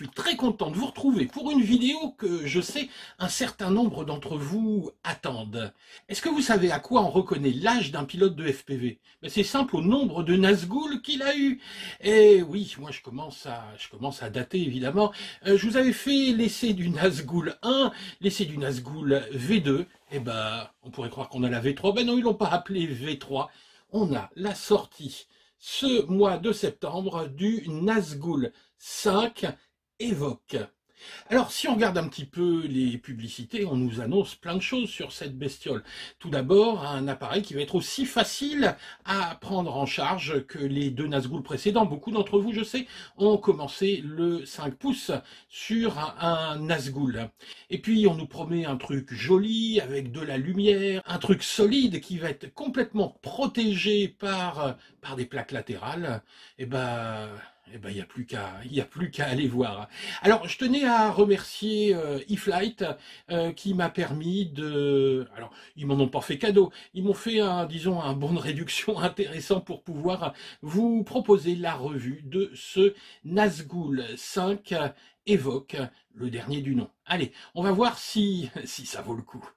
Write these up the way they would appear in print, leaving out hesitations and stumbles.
suis très content de vous retrouver pour une vidéo que je sais un certain nombre d'entre vous attendent. Est-ce que vous savez à quoi on reconnaît l'âge d'un pilote de FPV? C'est simple, au nombre de Nazgûl qu'il a eu. Et oui, moi je commence à dater évidemment. Je vous avais fait l'essai du Nazgûl 1, l'essai du Nazgûl V2. Eh ben, on pourrait croire qu'on a la V3. Ben non, ils l'ont pas appelé V3. On a la sortie ce mois de septembre du Nazgûl 5 Evoque. Alors, si on regarde un petit peu les publicités, on nous annonce plein de choses sur cette bestiole. Tout d'abord, un appareil qui va être aussi facile à prendre en charge que les deux Nazgûl précédents. Beaucoup d'entre vous, je sais, ont commencé le 5 pouces sur un Nazgûl. Et puis, on nous promet un truc joli, avec de la lumière, un truc solide qui va être complètement protégé par des plaques latérales. Il n'y a plus qu'à aller voir. Alors, je tenais à remercier eFlight qui m'a permis de... Alors, ils m'en ont pas fait cadeau. Ils m'ont fait, disons, un bon de réduction intéressant pour pouvoir vous proposer la revue de ce Nazgûl 5 Evoque, le dernier du nom. Allez, on va voir si ça vaut le coup.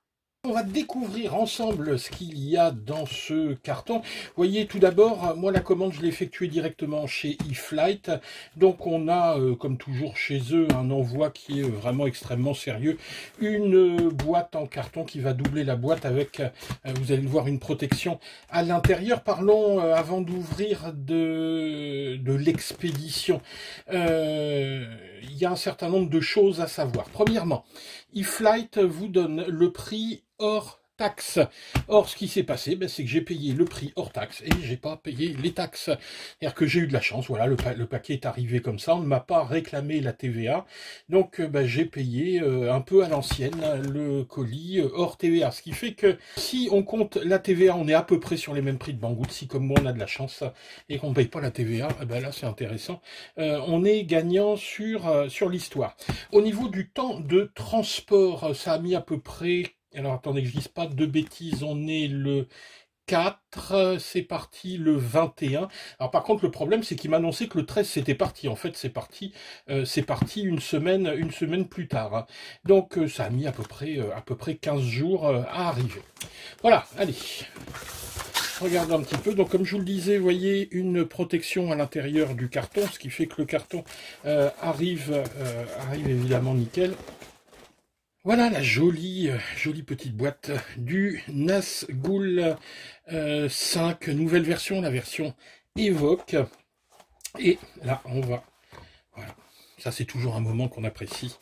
On va découvrir ensemble ce qu'il y a dans ce carton. Vous voyez, tout d'abord, moi la commande je l'ai effectuée directement chez eFlight. Donc on a, comme toujours chez eux, un envoi qui est vraiment extrêmement sérieux. Une boîte en carton qui va doubler la boîte avec, vous allez le voir, une protection à l'intérieur. Parlons, avant d'ouvrir de l'expédition. Il y a un certain nombre de choses à savoir. Premièrement, eFlight vous donne le prix hors taxe. Or, ce qui s'est passé, c'est que j'ai payé le prix hors taxe et j'ai pas payé les taxes. C'est-à-dire que j'ai eu de la chance, voilà, le paquet est arrivé comme ça, on ne m'a pas réclamé la TVA, donc j'ai payé un peu à l'ancienne le colis hors TVA. Ce qui fait que si on compte la TVA, on est à peu près sur les mêmes prix de Banggood. Si comme moi on a de la chance et qu'on ne paye pas la TVA, là c'est intéressant. On est gagnant sur l'histoire. Au niveau du temps de transport, ça a mis à peu près... Alors, attendez que je dise pas de bêtises, on est le 4, c'est parti le 21. Alors, par contre, le problème, c'est qu'il m'a annoncé que le 13, c'était parti. En fait, c'est parti une semaine plus tard. Hein. Donc, ça a mis à peu près 15 jours à arriver. Voilà, allez. Regardez un petit peu. Donc, comme je vous le disais, vous voyez une protection à l'intérieur du carton, ce qui fait que le carton arrive évidemment nickel. Voilà la jolie petite boîte du Nazgûl 5, nouvelle version, la version Evoque. Et là, on va... Voilà, ça c'est toujours un moment qu'on apprécie.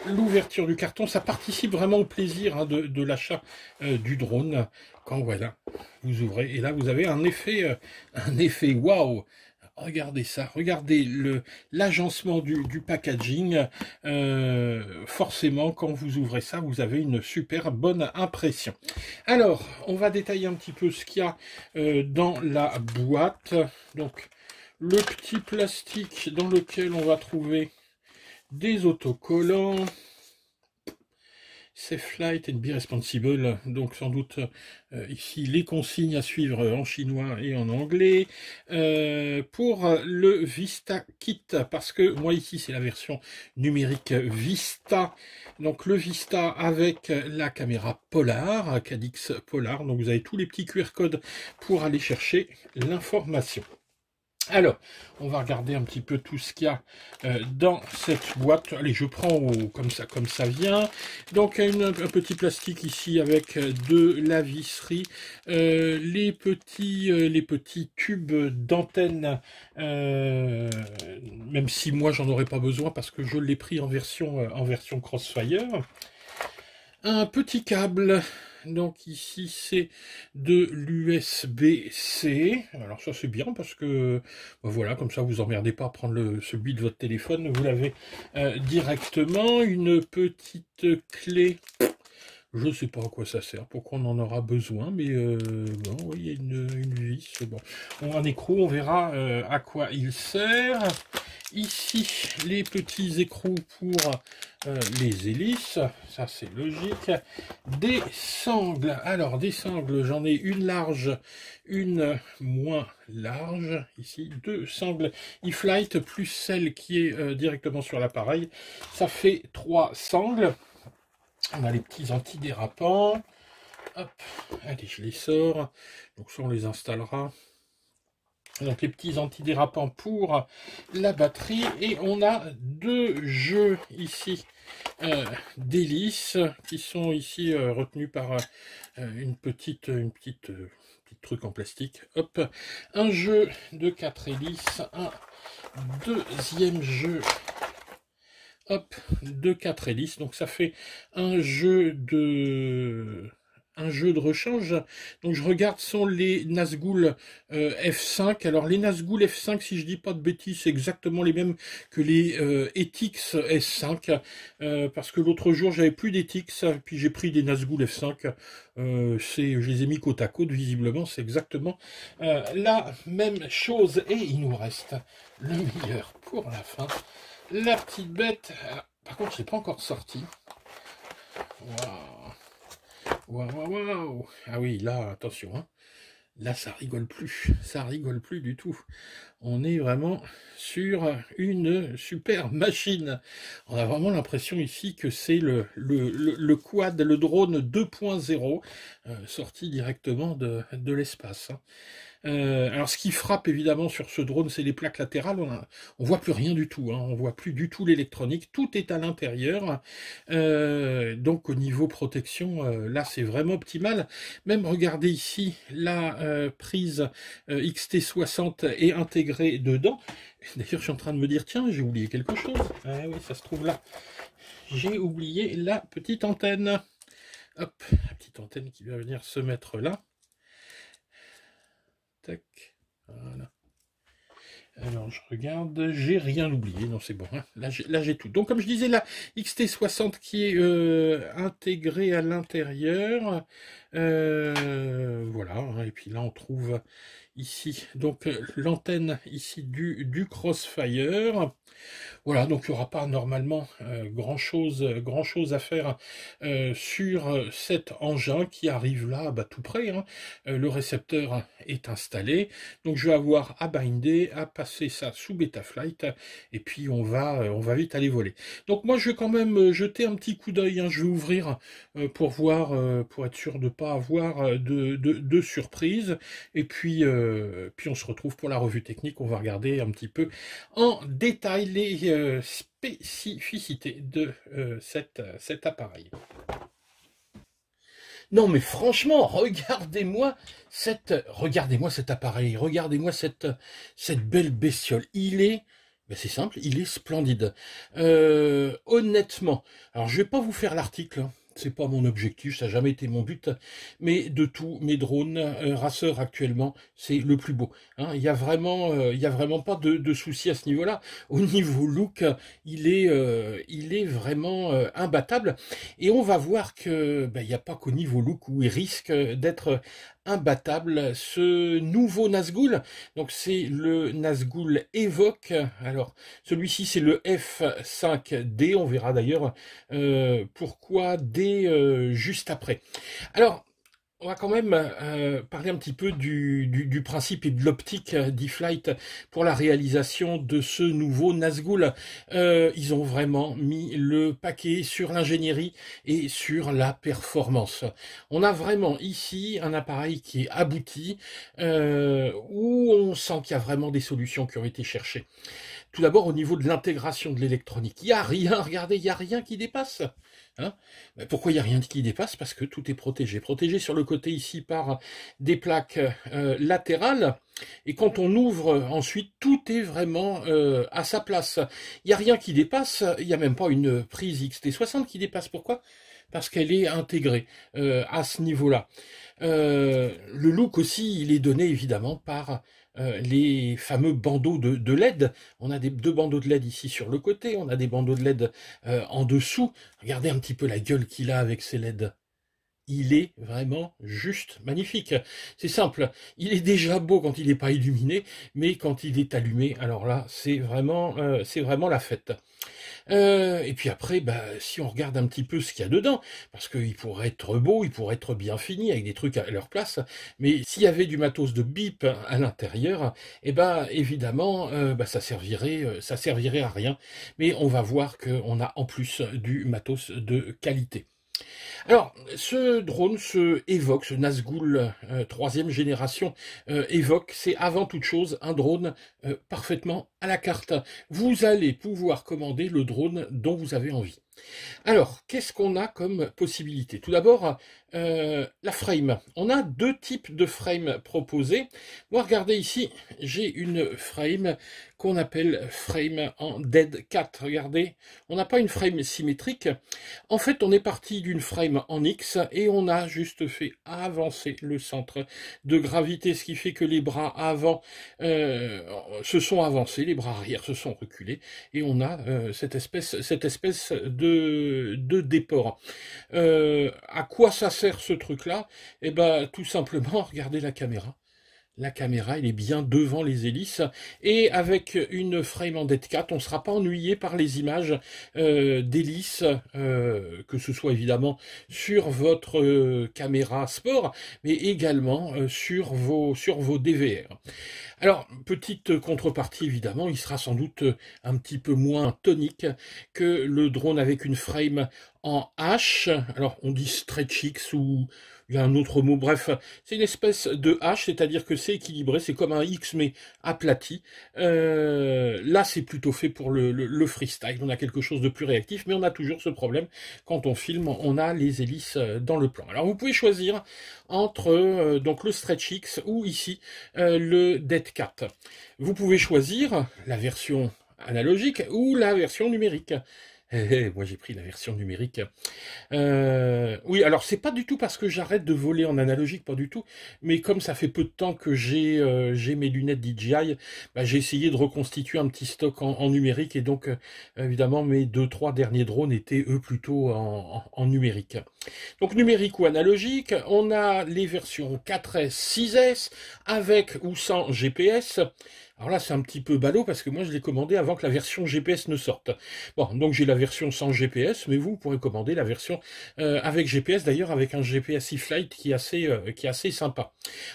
L'ouverture du carton, ça participe vraiment au plaisir de l'achat du drone. Quand voilà, vous ouvrez, et là vous avez un effet waouh. Regardez ça, regardez l'agencement du packaging. Forcément, quand vous ouvrez ça, vous avez une super bonne impression. Alors, on va détailler un petit peu ce qu'il y a dans la boîte. Donc, le petit plastique dans lequel on va trouver des autocollants. Safe Flight and Be Responsible, donc sans doute ici les consignes à suivre en chinois et en anglais. Pour le Vista Kit, parce que moi ici c'est la version numérique Vista, donc le Vista avec la caméra Polar, Cadix Polar, donc vous avez tous les petits QR codes pour aller chercher l'information. Alors, on va regarder un petit peu tout ce qu'il y a dans cette boîte. Allez, je prends comme ça vient. Donc, un petit plastique ici avec de la visserie. Les petits tubes d'antenne, même si moi, j'en aurais pas besoin parce que je l'ai pris en version Crossfire. Un petit câble, donc ici c'est de l'USB-C, alors ça c'est bien parce que voilà, comme ça vous emmerdez pas à prendre celui de votre téléphone, vous l'avez directement. Une petite clé, je ne sais pas à quoi ça sert, pourquoi on en aura besoin, mais bon, oui, il y a une vis, bon. Un écrou, on verra à quoi il sert. Ici, les petits écrous pour les hélices, ça c'est logique. Des sangles, alors des sangles, j'en ai une large, une moins large. Ici, deux sangles E-Flight plus celle qui est directement sur l'appareil. Ça fait 3 sangles. On a les petits antidérapants. Hop, allez, je les sors. Donc ça, on les installera. Donc les petits antidérapants pour la batterie. Et on a 2 jeux ici d'hélices qui sont ici retenus par une petite truc en plastique. Hop, un jeu de 4 hélices, un deuxième jeu. Hop, de 4 hélices. Donc ça fait un jeu de rechange. Donc je regarde, sont les Nazgul F5. Alors les Nazgul F5, si je dis pas de bêtises, c'est exactement les mêmes que les Etix S5. Parce que l'autre jour, j'avais plus d'Etix, puis j'ai pris des Nazgul F5. Je les ai mis côte à côte, visiblement, c'est exactement la même chose. Et il nous reste le meilleur pour la fin. La petite bête. Par contre, c'est pas encore sorti. Waouh. Waouh, waouh. Ah oui, là, attention, hein. Là, ça rigole plus. Ça rigole plus du tout. On est vraiment sur une super machine. On a vraiment l'impression ici que c'est le quad, le drone 2.0, sorti directement de l'espace. Alors ce qui frappe évidemment sur ce drone, c'est les plaques latérales. On voit plus rien du tout, hein. On voit plus du tout l'électronique. Tout est à l'intérieur. Donc au niveau protection, là c'est vraiment optimal. Même regardez ici, la prise XT60 est intégrée dedans. D'ailleurs, je suis en train de me dire, tiens, j'ai oublié quelque chose. Ah oui, ça se trouve là. J'ai oublié la petite antenne. Hop, la petite antenne qui va venir se mettre là. Tac, voilà. Alors je regarde, j'ai rien oublié, non c'est bon, hein. Là j'ai tout. Donc comme je disais, la XT60 qui est intégrée à l'intérieur, voilà, hein. Et puis là on trouve ici donc l'antenne ici du Crossfire. Voilà, donc il n'y aura pas normalement grand chose à faire sur cet engin qui arrive là, bah, tout près, hein. Le récepteur est installé, donc je vais avoir à binder, à passer ça sous Betaflight, et puis on va vite aller voler. Donc moi je vais quand même jeter un petit coup d'œil, hein. Je vais ouvrir pour voir, pour être sûr de ne pas avoir de surprise, et puis on se retrouve pour la revue technique. On va regarder un petit peu en détail les spécificités de cet appareil. Non mais franchement, regardez-moi cet appareil, regardez-moi cette belle bestiole. Il est, ben c'est simple, il est splendide. Honnêtement, alors je vais pas vous faire l'article, hein. C'est pas mon objectif, ça n'a jamais été mon but, mais de tous mes drones raceurs actuellement, c'est le plus beau, hein. Il y a vraiment pas de souci à ce niveau-là. Au niveau look, il est vraiment imbattable. Et on va voir que il n'y a pas qu'au niveau look où il risque d'être imbattable, ce nouveau Nazgul. Donc c'est le Nazgul Evoque. Alors celui-ci c'est le F5D. On verra d'ailleurs pourquoi D juste après. Alors on va quand même parler un petit peu du principe et de l'optique d'e-Flight pour la réalisation de ce nouveau Nazgul. Ils ont vraiment mis le paquet sur l'ingénierie et sur la performance. On a vraiment ici un appareil qui est abouti, où on sent qu'il y a vraiment des solutions qui ont été cherchées. Tout d'abord au niveau de l'intégration de l'électronique. Il n'y a rien, regardez, il n'y a rien qui dépasse. Hein, pourquoi il n'y a rien qui dépasse? Parce que tout est protégé. Protégé sur le côté ici par des plaques latérales. Et quand on ouvre ensuite, tout est vraiment à sa place. Il n'y a rien qui dépasse. Il n'y a même pas une prise XT60 qui dépasse. Pourquoi? Parce qu'elle est intégrée à ce niveau-là. Le look aussi, il est donné évidemment par les fameux bandeaux de LED. On a deux bandeaux de LED ici sur le côté, on a des bandeaux de LED en dessous. Regardez un petit peu la gueule qu'il a avec ces LED. il est vraiment juste magnifique. C'est simple, il est déjà beau quand il n'est pas illuminé, mais quand il est allumé, alors là, c'est vraiment la fête. Et puis après, bah, si on regarde un petit peu ce qu'il y a dedans, parce qu'il pourrait être beau, il pourrait être bien fini, avec des trucs à leur place, mais s'il y avait du matos de bip à l'intérieur, eh ben évidemment, bah, ça servirait à rien. Mais on va voir qu'on a en plus du matos de qualité. Alors, ce drone, ce Evoque, ce Nazgul troisième génération Evoque, c'est avant toute chose un drone parfaitement à la carte. Vous allez pouvoir commander le drone dont vous avez envie. Alors, qu'est-ce qu'on a comme possibilité? Tout d'abord, la frame. On a deux types de frame proposés. Moi, regardez ici, j'ai une frame qu'on appelle frame en Dead Cat. Regardez, on n'a pas une frame symétrique. En fait, on est parti d'une frame en X et on a juste fait avancer le centre de gravité, ce qui fait que les bras avant se sont avancés, les bras arrière se sont reculés et on a cette espèce de déport. À quoi ça sert ce truc-là? Eh ben, tout simplement, regardez la caméra. La caméra, elle est bien devant les hélices. Et avec une frame en Dead Cat, on ne sera pas ennuyé par les images d'hélices, que ce soit évidemment sur votre caméra sport, mais également sur vos DVR. Alors, petite contrepartie, évidemment, il sera sans doute un petit peu moins tonique que le drone avec une frame en H. Alors, on dit stretch X ou il y a un autre mot. Bref, c'est une espèce de H, c'est-à-dire que c'est équilibré, c'est comme un X mais aplati. Là, c'est plutôt fait pour le freestyle. On a quelque chose de plus réactif, mais on a toujours ce problème. Quand on filme, on a les hélices dans le plan. Alors, vous pouvez choisir entre donc le stretch X ou ici le Dead Cat. Vous pouvez choisir la version analogique ou la version numérique. Moi j'ai pris la version numérique. Oui, alors c'est pas du tout parce que j'arrête de voler en analogique, pas du tout, mais comme ça fait peu de temps que j'ai mes lunettes DJI, bah, j'ai essayé de reconstituer un petit stock en numérique et donc évidemment mes 2-3 derniers drones étaient eux plutôt en numérique. Donc numérique ou analogique, on a les versions 4S, 6S avec ou sans GPS. Alors là, c'est un petit peu ballot parce que moi, je l'ai commandé avant que la version GPS ne sorte. Bon, donc j'ai la version sans GPS, mais vous pourrez commander la version avec GPS, d'ailleurs avec un GPS eFlight qui est assez sympa.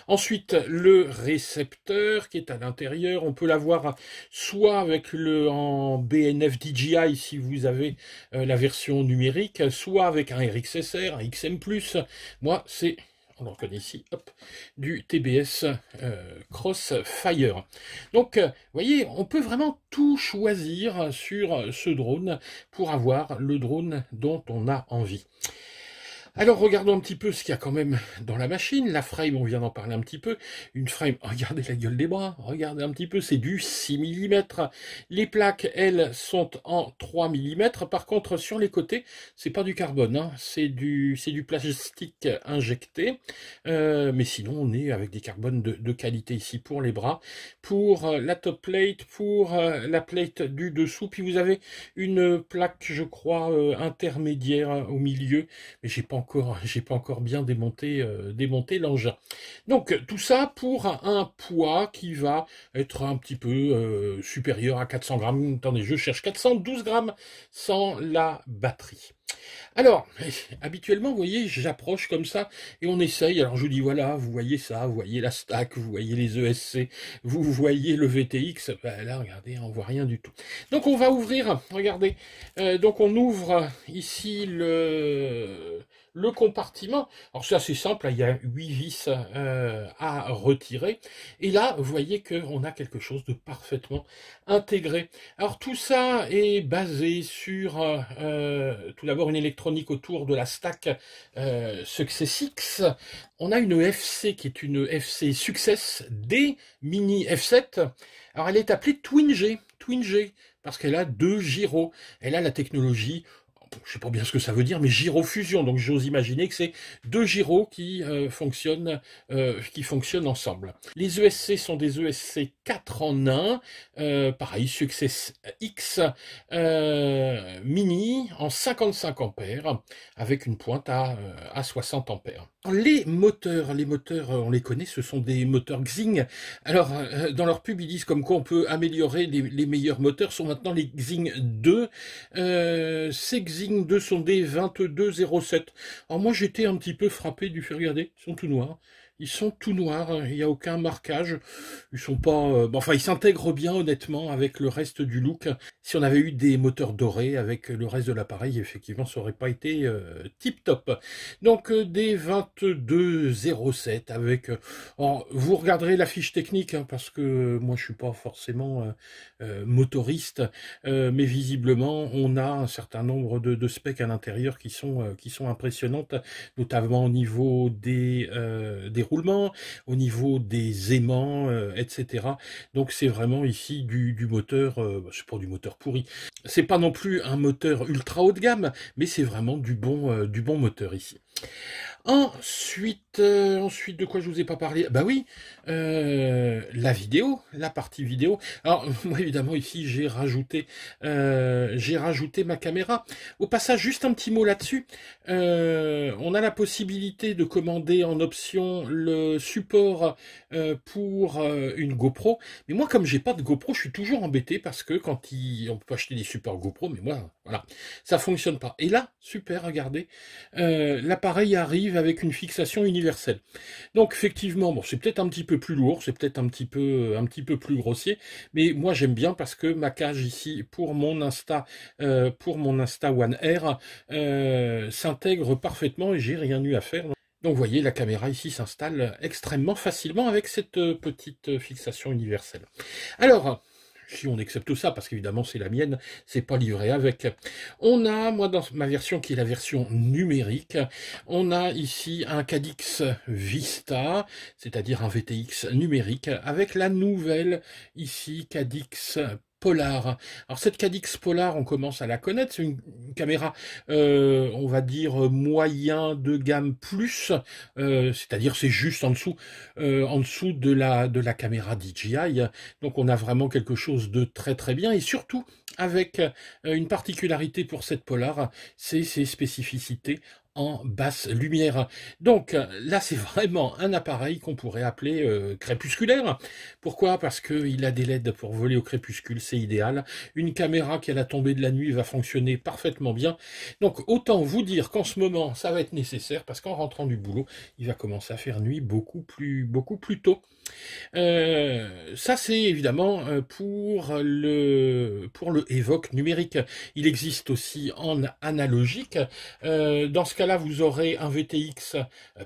Ensuite, le récepteur qui est à l'intérieur, on peut l'avoir soit avec en BNF DJI si vous avez la version numérique, soit avec un RXSR, un XM+. Moi, c'est... On le reconnaît ici, hop, du TBS Crossfire. Donc, vous voyez, on peut vraiment tout choisir sur ce drone pour avoir le drone dont on a envie. Alors, regardons un petit peu ce qu'il y a quand même dans la machine. La frame, on vient d'en parler un petit peu. Une frame, regardez la gueule des bras, regardez un petit peu, c'est du 6 mm. Les plaques, elles, sont en 3 mm. Par contre, sur les côtés, c'est pas du carbone, hein, c'est du plastique injecté. Mais sinon, on est avec des carbones de qualité ici pour les bras, pour la top plate, pour la plate du dessous. Puis vous avez une plaque, je crois, intermédiaire au milieu, mais j'ai pas encore bien démonté l'engin. Donc tout ça pour un poids qui va être un petit peu supérieur à 400 grammes. Attendez, je cherche 412 grammes sans la batterie. Alors, habituellement, vous voyez, j'approche comme ça et on essaye. Alors je vous dis, voilà, vous voyez ça, vous voyez la stack, vous voyez les ESC, vous voyez le VTX. Ben là, regardez, on voit rien du tout. Donc on va ouvrir, regardez. Donc on ouvre ici le compartiment. Alors c'est assez simple, il y a 8 vis à retirer. Et là, vous voyez qu'on a quelque chose de parfaitement intégré. Alors tout ça est basé sur tout d'abord une électronique autour de la stack SuccessX. On a une FC qui est une FC Success D Mini F7. Alors elle est appelée Twin G, parce qu'elle a 2 gyros. Elle a la technologie, je sais pas bien ce que ça veut dire, mais gyrofusion. Donc j'ose imaginer que c'est deux gyros qui fonctionnent ensemble. Les ESC sont des ESC 4 en 1, pareil, Success X mini en 55 ampères, avec une pointe à 60 ampères. Les moteurs, on les connaît, ce sont des moteurs Xing. Alors, dans leur pub, ils disent comme quoi on peut améliorer les meilleurs moteurs, sont maintenant les Xing 2. Ces Xing 2 sont des 2207. Alors moi, j'étais un petit peu frappé du fait, regardez, ils sont tout noirs. Ils sont tout noirs, il n'y a aucun marquage. Ils sont pas, enfin, ils s'intègrent bien honnêtement avec le reste du look. Si on avait eu des moteurs dorés avec le reste de l'appareil, effectivement, ça aurait pas été tip top. Donc des 2207 avec. Alors, vous regarderez la fiche technique hein, parce que moi je suis pas forcément motoriste, mais visiblement on a un certain nombre de specs à l'intérieur qui sont impressionnantes, notamment au niveau des roulements, au niveau des aimants, etc. Donc c'est vraiment ici du moteur, c'est pas du moteur pourri, c'est pas non plus un moteur ultra haut de gamme, mais c'est vraiment du bon moteur ici. Ensuite, de quoi je vous ai pas parlé? Bah oui, la vidéo, la partie vidéo. Alors moi évidemment ici j'ai rajouté ma caméra. Au passage, juste un petit mot là-dessus. On a la possibilité de commander en option le support pour une GoPro. Mais moi, comme j'ai pas de GoPro, je suis toujours embêté parce que on peut acheter des supports GoPro, mais moi, voilà, ça fonctionne pas. Et là, super, regardez, l'appareil arrive avec une fixation universelle. Donc effectivement, bon, c'est peut-être un petit peu plus lourd, c'est peut-être un petit peu plus grossier, mais moi j'aime bien parce que ma cage ici pour mon Insta One R s'intègre parfaitement et j'ai rien eu à faire. Donc vous voyez, la caméra ici s'installe extrêmement facilement avec cette petite fixation universelle. Alors, si on accepte ça, parce qu'évidemment c'est la mienne, c'est pas livré avec. On a, moi dans ma version qui est la version numérique, on a ici un Cadix Vista, c'est-à-dire un VTX numérique, avec la nouvelle ici Cadix Polar. Alors cette Cadix Polar, on commence à la connaître, c'est une caméra, on va dire moyen de gamme plus, c'est-à-dire c'est juste en dessous de la caméra DJI. Donc on a vraiment quelque chose de très très bien et surtout avec une particularité pour cette Polar, c'est ses spécificités en basse lumière. Donc là c'est vraiment un appareil qu'on pourrait appeler crépusculaire. Pourquoi? Parce qu'il a des LED pour voler au crépuscule, c'est idéal. Une caméra qui à la tombée de la nuit va fonctionner parfaitement bien. Donc autant vous dire qu'en ce moment ça va être nécessaire parce qu'en rentrant du boulot, il va commencer à faire nuit beaucoup plus tôt. Ça c'est évidemment pour le Evoque numérique. Il existe aussi en analogique. Dans ce cas-là, vous aurez un VTX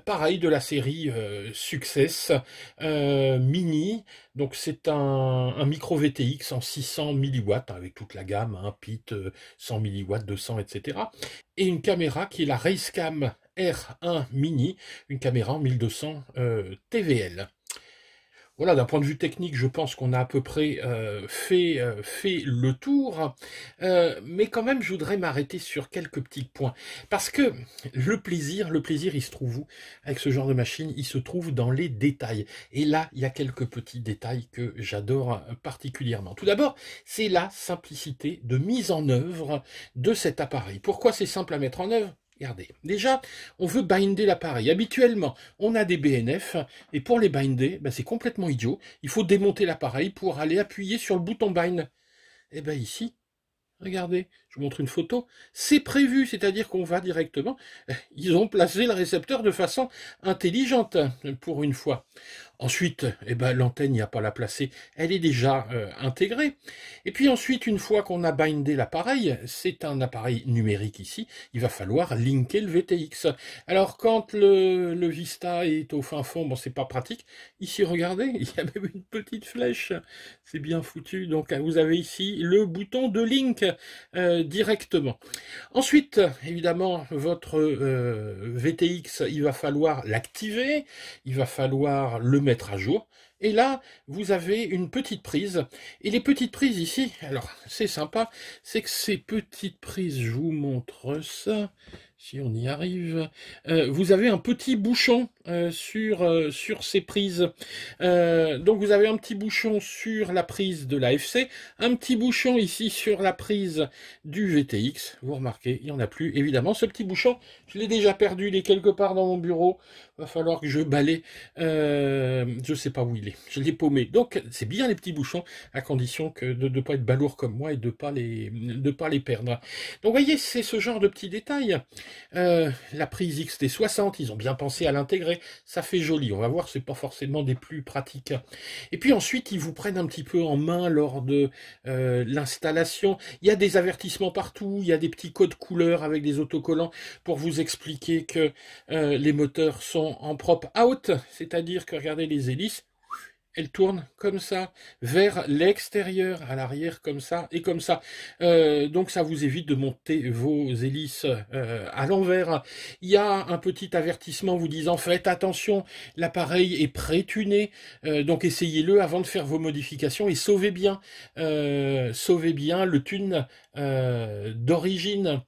pareil de la série Success Mini. Donc c'est un micro VTX en 600 mW avec toute la gamme, hein, PIT 100 mW, 200, etc. Et une caméra qui est la Racecam R1 Mini, une caméra en 1200 TVL. Voilà, d'un point de vue technique, je pense qu'on a à peu près fait le tour. Mais quand même, je voudrais m'arrêter sur quelques petits points. Parce que le plaisir, il se trouve où? Avec ce genre de machine, il se trouve dans les détails. Et là, il y a quelques petits détails que j'adore particulièrement. Tout d'abord, c'est la simplicité de mise en œuvre de cet appareil. Pourquoi c'est simple à mettre en œuvre? Regardez, déjà, on veut binder l'appareil. Habituellement, on a des BNF, et pour les binder, ben c'est complètement idiot. Il faut démonter l'appareil pour aller appuyer sur le bouton bind. Et bien ici, regardez, je vous montre une photo, c'est prévu, c'est-à-dire qu'on va directement, ils ont placé le récepteur de façon intelligente, pour une fois. Ensuite, eh ben, l'antenne, il n'y a pas à la placer, elle est déjà intégrée. Et puis ensuite, une fois qu'on a bindé l'appareil, c'est un appareil numérique ici, il va falloir linker le VTX. Alors quand le Vista est au fin fond, bon c'est pas pratique. Ici, regardez, il y a même une petite flèche, c'est bien foutu. Donc vous avez ici le bouton de link directement. Ensuite, évidemment, votre VTX, il va falloir l'activer, il va falloir le mettre à jour. Et là, vous avez une petite prise. Et les petites prises ici, alors c'est sympa, c'est que ces petites prises, je vous montre ça, si on y arrive, vous avez un petit bouchon sur ces prises. Donc vous avez un petit bouchon sur la prise de la FC, un petit bouchon ici sur la prise du VTX. Vous remarquez, il n'y en a plus, évidemment. Ce petit bouchon, je l'ai déjà perdu, il est quelque part dans mon bureau. Va falloir que je balaye. Je sais pas où il est. Je l'ai paumé. Donc c'est bien les petits bouchons, à condition que de ne pas être balourd comme moi et de pas les perdre. Donc vous voyez, c'est ce genre de petits détails. La prise XT60, ils ont bien pensé à l'intégrer. Ça fait joli. On va voir, c'est pas forcément des plus pratiques. Et puis ensuite, ils vous prennent un petit peu en main lors de l'installation. Il y a des avertissements partout. Il y a des petits codes couleurs avec des autocollants pour vous expliquer que les moteurs sont en prop out, c'est-à-dire que regardez les hélices, elles tournent comme ça, vers l'extérieur, à l'arrière comme ça, et comme ça. Donc ça vous évite de monter vos hélices à l'envers. Il y a un petit avertissement vous disant, faites attention, l'appareil est pré-tuné, donc essayez-le avant de faire vos modifications, et sauvez bien le tune d'origine.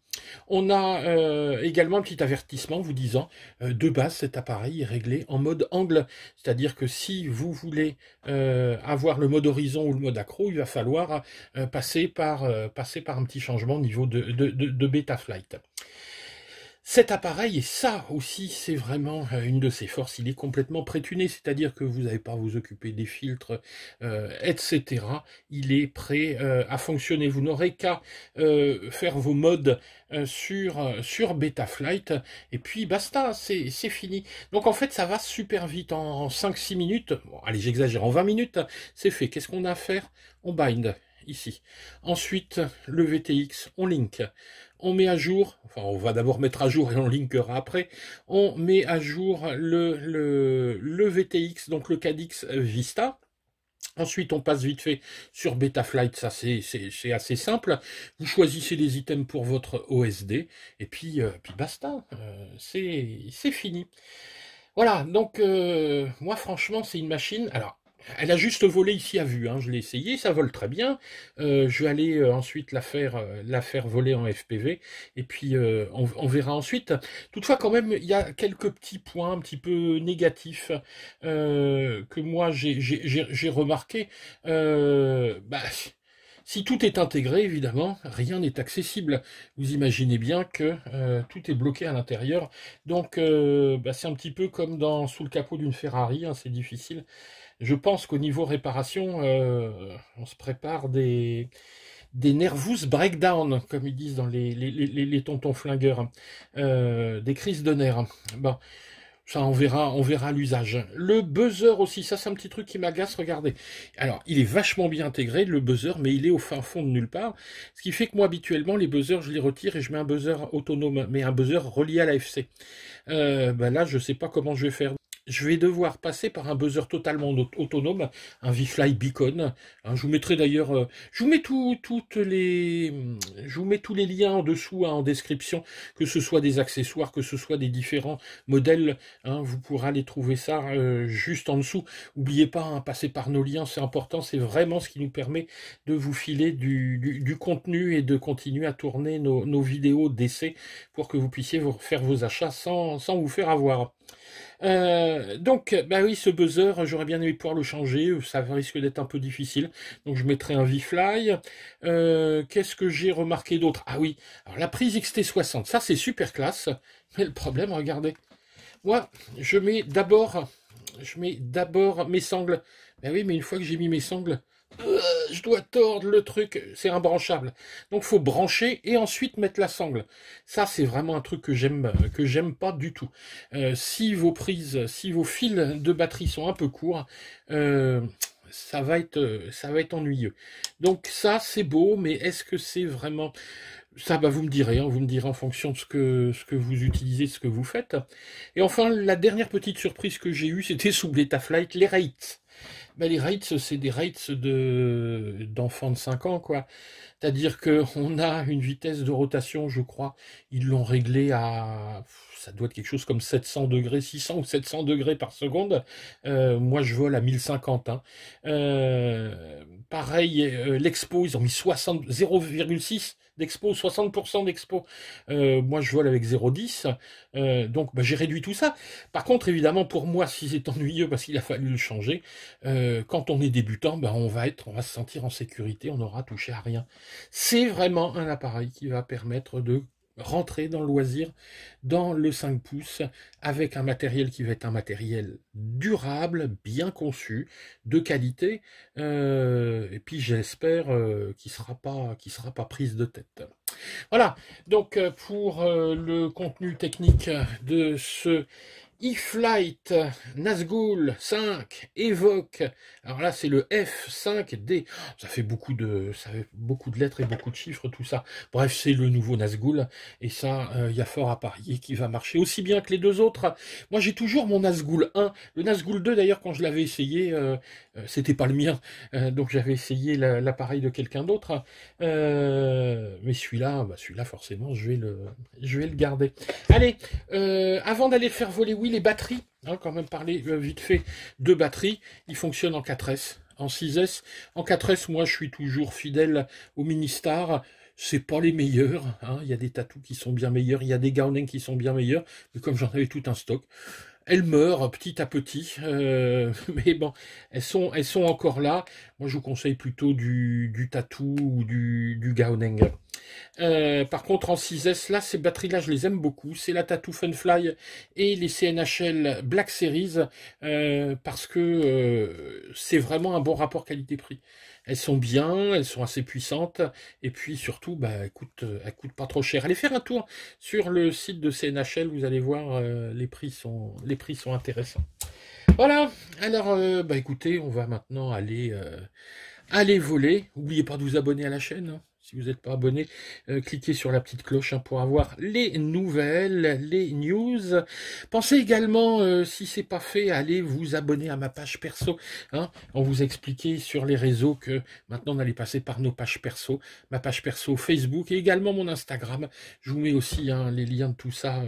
On a également un petit avertissement vous disant de base cet appareil est réglé en mode angle, c'est-à-dire que si vous voulez avoir le mode horizon ou le mode accro, il va falloir passer par un petit changement au niveau de Betaflight. Cet appareil, et ça aussi c'est vraiment une de ses forces, il est complètement prétuné, c'est-à-dire que vous n'avez pas à vous occuper des filtres, etc. Il est prêt à fonctionner. Vous n'aurez qu'à faire vos modes sur Betaflight, et puis basta, c'est fini. Donc en fait ça va super vite, en 5-6 minutes, bon, allez j'exagère, en 20 minutes, c'est fait. Qu'est-ce qu'on a à faire? On bind ici. Ensuite, le VTX, on link. On met à jour, enfin on va d'abord mettre à jour et on linkera après, on met à jour le VTX, donc le Cadix Vista. Ensuite, on passe vite fait sur Betaflight, ça c'est assez simple. Vous choisissez les items pour votre OSD, et puis basta, c'est fini. Voilà, donc moi franchement c'est une machine, alors elle a juste volé ici à vue, hein. Je l'ai essayé, ça vole très bien. Je vais aller ensuite la faire voler en FPV, et puis on verra ensuite. Toutefois, quand même, il y a quelques petits points un petit peu négatifs que moi j'ai remarqué. Si tout est intégré, évidemment, rien n'est accessible. Vous imaginez bien que tout est bloqué à l'intérieur. Donc, c'est un petit peu comme sous le capot d'une Ferrari, hein, c'est difficile. Je pense qu'au niveau réparation, on se prépare des nervous breakdown, comme ils disent dans les tontons flingueurs, des crises de nerfs. Bon, ça on verra l'usage. Le buzzer aussi, ça c'est un petit truc qui m'agace, regardez. Alors, il est vachement bien intégré, le buzzer, mais il est au fin fond de nulle part. Ce qui fait que moi, habituellement, les buzzers, je les retire et je mets un buzzer autonome, mais un buzzer relié à la FC. Là, je sais pas comment je vais faire. Je vais devoir passer par un buzzer totalement autonome, un VFly Beacon. Hein, je vous mettrai d'ailleurs, je vous mets je vous mets tous les liens en dessous, hein, en description, que ce soit des accessoires, que ce soit des différents modèles. Hein, vous pourrez aller trouver ça juste en dessous. N'oubliez pas, hein, passer par nos liens, c'est important. C'est vraiment ce qui nous permet de vous filer du contenu et de continuer à tourner nos vidéos d'essai pour que vous puissiez faire vos achats sans vous faire avoir. Donc, oui, ce buzzer, j'aurais bien aimé pouvoir le changer, ça risque d'être un peu difficile, donc je mettrai un V-Fly. Qu'est-ce que j'ai remarqué d'autre? Ah oui, alors la prise XT60, ça c'est super classe, mais le problème, regardez, moi, je mets d'abord mes sangles. Ben oui, mais une fois que j'ai mis mes sangles, je dois tordre le truc, c'est imbranchable. Donc faut brancher et ensuite mettre la sangle. Ça c'est vraiment un truc que j'aime pas du tout. Si vos fils de batterie sont un peu courts, ça va être ennuyeux. Donc ça c'est beau, mais est-ce que c'est vraiment ça? Vous me direz, hein, vous me direz en fonction de ce que vous utilisez, ce que vous faites. Et enfin, la dernière petite surprise que j'ai eue, c'était sous Betaflight, les rates. Les rates, c'est des rates d'enfants de 5 ans, quoi. C'est-à-dire qu'on a une vitesse de rotation, je crois, ils l'ont réglé à ça doit être quelque chose comme 700 degrés, 600 ou 700 degrés par seconde. Moi, je vole à 1050. Hein. Pareil, l'expo, ils ont mis 0,6 d'expo, 60% d'expo. Moi, je vole avec 0,10. Donc, bah, j'ai réduit tout ça. Par contre, évidemment, pour moi, si c'est ennuyeux parce qu'il a fallu le changer, quand on est débutant, bah, on va se sentir en sécurité, on n'aura touché à rien. C'est vraiment un appareil qui va permettre de rentrer dans le loisir, dans le 5 pouces, avec un matériel qui va être un matériel durable, bien conçu, de qualité, et puis j'espère qu'il sera pas prise de tête. Voilà, donc pour le contenu technique de ce E-Flight Nazgul 5 Evoque, alors là c'est le F5D, ça fait beaucoup de lettres et beaucoup de chiffres tout ça, bref c'est le nouveau Nazgul, et ça il y a fort à parier qui va marcher aussi bien que les deux autres. Moi j'ai toujours mon Nazgul 1, le Nazgul 2 d'ailleurs quand je l'avais essayé, c'était pas le mien, donc j'avais essayé l'appareil de quelqu'un d'autre, mais celui-là forcément je vais le garder. Allez, avant d'aller faire voler, oui, les batteries, hein, quand même parler vite fait de batterie, ils fonctionnent en 4S, en 6S. En 4S, moi je suis toujours fidèle au Ministar. C'est pas les meilleurs, hein. Il y a des Tatous qui sont bien meilleurs, il y a des Gaoneng qui sont bien meilleurs, mais comme j'en avais tout un stock, elles meurent petit à petit, mais bon, elles sont encore là. Moi je vous conseille plutôt du Tatou ou du Gaoneng. Par contre en 6S, là ces batteries là je les aime beaucoup, c'est la Tattoo Funfly et les CNHL Black Series, parce que c'est vraiment un bon rapport qualité-prix. Elles sont bien, elles sont assez puissantes, et puis surtout bah, elles coûtent pas trop cher. Allez faire un tour sur le site de CNHL, vous allez voir, les prix sont intéressants. Voilà, alors bah écoutez, on va maintenant aller voler. N'oubliez pas de vous abonner à la chaîne, hein. Si vous n'êtes pas abonné, cliquez sur la petite cloche, hein, pour avoir les nouvelles, les news. Pensez également, si c'est pas fait, à aller vous abonner à ma page perso. Hein. On vous a expliqué sur les réseaux que maintenant on allait passer par nos pages perso. Ma page perso Facebook et également mon Instagram. Je vous mets aussi, hein, les liens de tout ça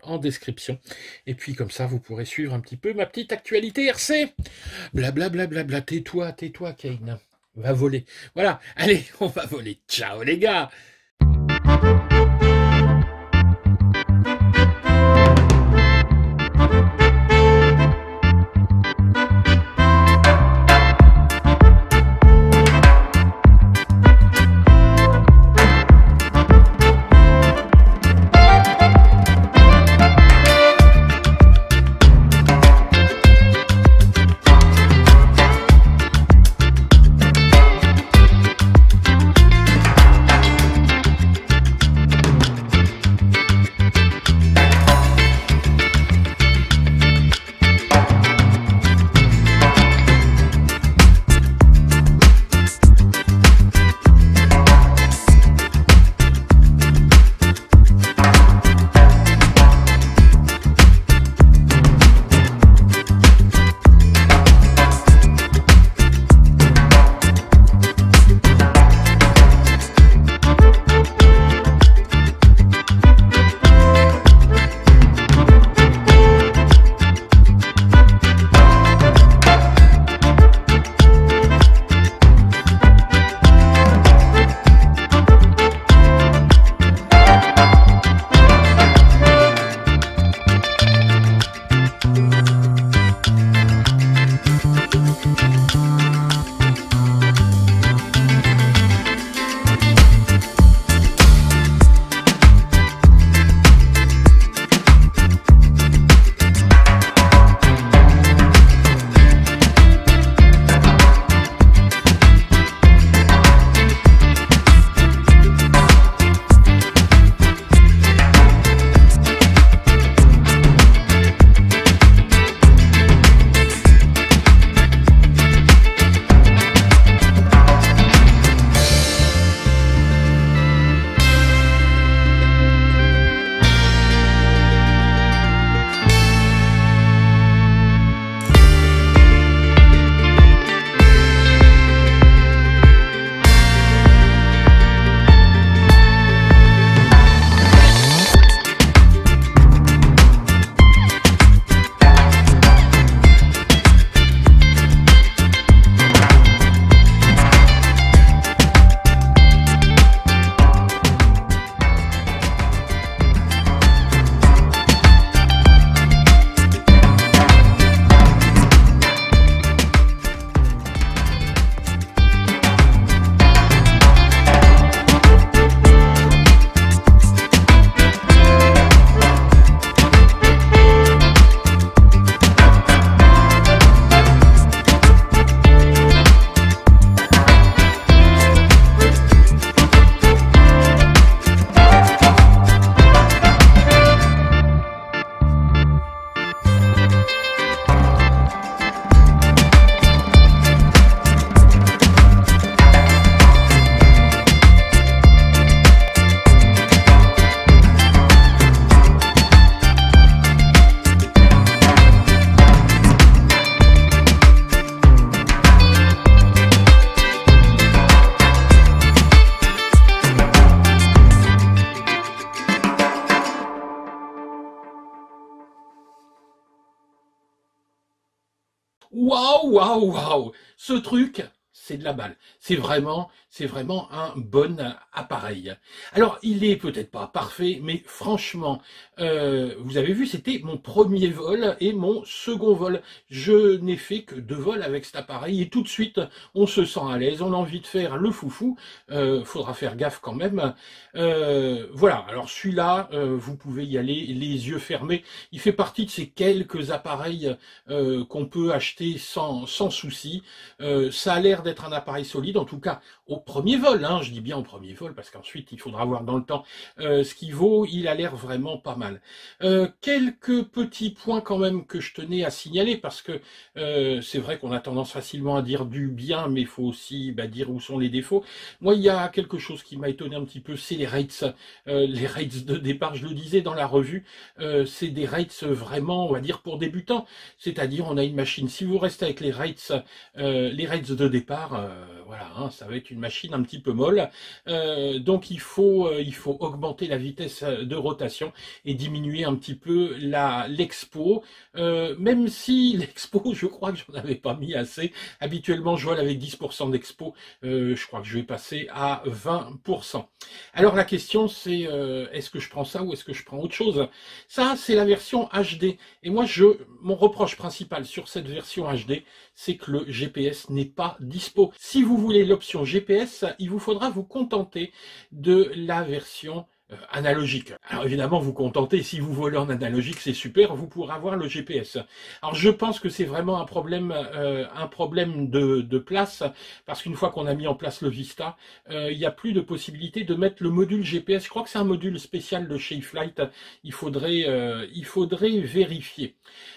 en description. Et puis comme ça, vous pourrez suivre un petit peu ma petite actualité RC. Blablabla, bla, bla, bla. Tais-toi, Kane. Va voler. Voilà, allez, on va voler. Ciao les gars! Waouh, waouh, waouh! Ce truc, c'est de la balle. C'est vraiment un bon appareil. Alors, il est peut-être pas parfait, mais franchement, vous avez vu, c'était mon premier vol et mon second vol. Je n'ai fait que 2 vols avec cet appareil et tout de suite, on se sent à l'aise, on a envie de faire le foufou. Faudra faire gaffe quand même. Voilà. Alors celui-là, vous pouvez y aller les yeux fermés. Il fait partie de ces quelques appareils qu'on peut acheter sans souci. Ça a l'air d'être un appareil solide, en tout cas au premier vol, hein, je dis bien au premier vol, parce qu'ensuite il faudra voir dans le temps ce qu'il vaut, il a l'air vraiment pas mal. Quelques petits points quand même que je tenais à signaler, parce que c'est vrai qu'on a tendance facilement à dire du bien, mais il faut aussi dire où sont les défauts. Moi, il y a quelque chose qui m'a étonné un petit peu, c'est les rates. Les rates de départ, je le disais dans la revue, c'est des rates vraiment, on va dire, pour débutants. C'est-à-dire, on a une machine, si vous restez avec les rates de départ, voilà, hein, ça va être une machine un petit peu molle. Donc, il faut augmenter la vitesse de rotation et diminuer un petit peu l'expo. Même si l'expo, je crois que j'en avais pas mis assez. Habituellement, je vole avec 10% d'expo. Je crois que je vais passer à 20%. Alors, la question, c'est est-ce que je prends ça ou est-ce que je prends autre chose? Ça, c'est la version HD. Et moi, mon reproche principal sur cette version HD, c'est que le GPS n'est pas dispo. Si vous voulez l'option GPS, il vous faudra vous contenter de la version analogique. Alors évidemment, vous contentez, si vous volez en analogique, c'est super, vous pourrez avoir le GPS. Alors je pense que c'est vraiment un problème de place, parce qu'une fois qu'on a mis en place le Vista, il n'y a plus de possibilité de mettre le module GPS. Je crois que c'est un module spécial de chez Flight. Il faudrait vérifier.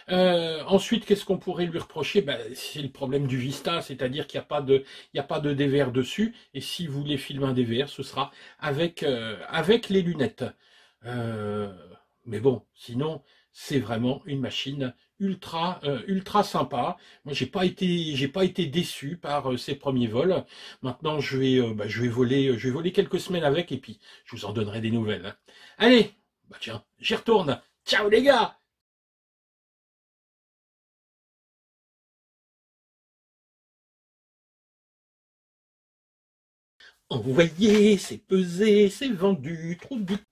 Ensuite, qu'est-ce qu'on pourrait lui reprocher? C'est le problème du Vista, c'est-à-dire qu'il n'y a pas de DVR dessus, et si vous voulez filmer un DVR, ce sera avec les lunettes. Euh, mais bon, sinon, c'est vraiment une machine ultra sympa. Moi, j'ai pas été déçu par ces premiers vols. Maintenant, je vais voler quelques semaines avec, et puis je vous en donnerai des nouvelles, hein. Allez, tiens, j'y retourne. Ciao les gars! Envoyé, c'est pesé, c'est vendu, trop de but.